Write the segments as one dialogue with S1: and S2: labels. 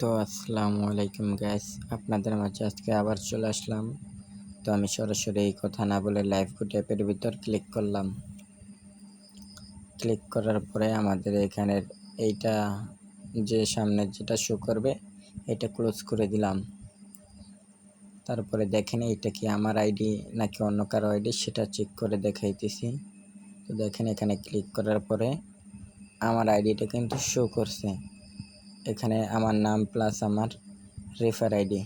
S1: তো আসসালামু আলাইকুম গাইস, আপনাদের মাঝে আজকে আবার চলে আসলাম। তো আমি সরাসরি এই কথা না বলে লাইভ গুড অ্যাপের ভিতর ক্লিক করলাম। ক্লিক করার পরে আমাদের এখানের এইটা যে সামনে যেটা শো করবে এটা ক্লোজ করে দিলাম। তারপরে দেখেন এটা কি আমার আইডি নাকি অন্য কারো আইডি সেটা চেক করে দেখাইতেছি। তো দেখেন এখানে ক্লিক করার পরে আমার আইডিটা কিন্তু শো করছে। এখানে আমার নাম প্লাস আমার রেফার আইডি।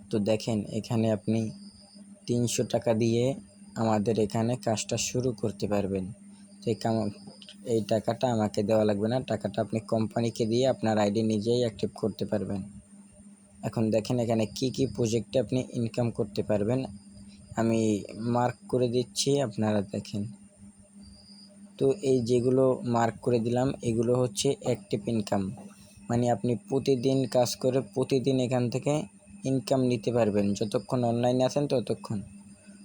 S1: তো দেখেন এখানে আপনি 300 টাকা দিয়ে আমাদের এখানে কাজটা শুরু করতে পারবেন। তো এই টাকাটা আমাকে দেওয়া লাগবে না, টাকাটা আপনি কোম্পানিকে দিয়ে আপনার আইডি নিজেই অ্যাক্টিভ করতে পারবেন। এখন দেখেন এখানে কি কি প্রজেক্টে আপনি ইনকাম করতে পারবেন আমি মার্ক করে দিচ্ছি, আপনারা দেখেন। তো এই যেগুলো মার্ক করে দিলাম এগুলো হচ্ছে অ্যাক্টিভ ইনকাম, মানে আপনি প্রতিদিন কাজ করে প্রতিদিন এখান থেকে ইনকাম নিতে পারবেন যতক্ষণ অনলাইনে আছেন ততক্ষণ।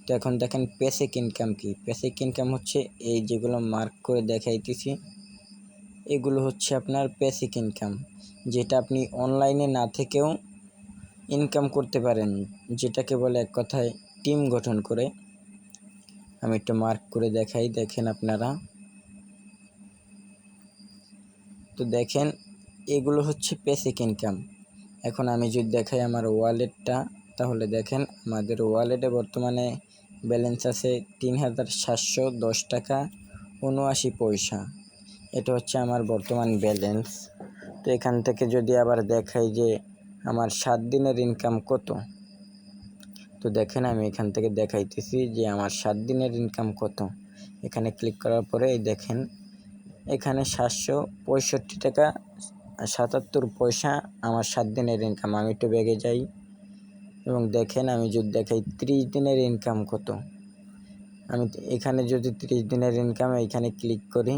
S1: তো এখন দেখেন বেসিক ইনকাম কি। বেসিক ইনকাম হচ্ছে এই যেগুলো মার্ক করে দেখাইতেছি এগুলো হচ্ছে আপনার বেসিক ইনকাম, যেটা আপনি অনলাইনে না থেকেও ইনকাম করতে পারেন, যেটাকে বলে এক কথায় টিম গঠন করে। আমি একটু মার্ক করে দেখাই, দেখেন আপনারা। তো দেখেন এগুলো হচ্ছে বেসিক ইনকাম। এখন আমি যদি দেখাই আমার ওয়ালেটটা, তাহলে দেখেন আমাদের ওয়ালেটে বর্তমানে ব্যালেন্স আছে 3710 টাকা 79 পয়সা। এটা হচ্ছে আমার বর্তমান ব্যালেন্স। তো এখান থেকে যদি আবার দেখাই যে আমার 7 দিনের ইনকাম কত, তো দেখেন আমি এখান থেকে দেখাইতেছি যে আমার 7 দিনের ইনকাম কত। এখানে ক্লিক করার পরে এই দেখেন এখানে 765 টাকা 77 পয়সা আমার 7 দিনের ইনকাম। আমি একটু ব্যাগে যাই এবং দেখেন আমি যদি দেখাই 30 দিনের ইনকাম কত। আমি এখানে যদি 30 দিনের ইনকাম এইখানে ক্লিক করি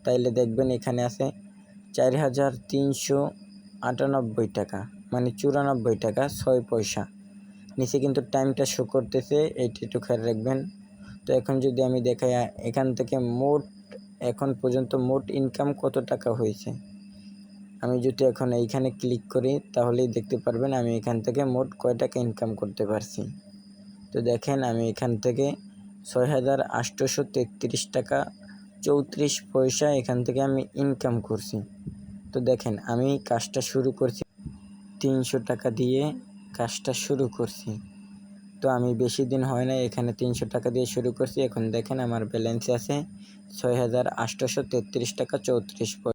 S1: তাইলে দেখবেন এখানে আছে 4398 টাকা, মানে 94 টাকা 6 পয়সা। নিচে কিন্তু টাইমটা শো করতেছে, এইটা একটু খেয়াল রাখবেন। তো এখন যদি আমি দেখাই এখান থেকে মোট এখন পর্যন্ত মোট ইনকাম কত টাকা হয়েছে, আমি যদি এখন এইখানে ক্লিক করি তাহলেই দেখতে পারবেন আমি এখান থেকে মোট কয় টাকা ইনকাম করতে পারছি। তো দেখেন আমি এখান থেকে 6833 টাকা 34 পয়সা এখান থেকে আমি ইনকাম করছি। তো দেখেন আমি কাজটা শুরু করছি 300 টাকা দিয়ে কাজটা শুরু করছি। তো আমি বেশি দিন হয় না এখানে 300 টাকা দিয়ে শুরু করছি। এখন দেখেন আমার ব্যালেন্সে আছে 6833 টাকা 34 পয়সা।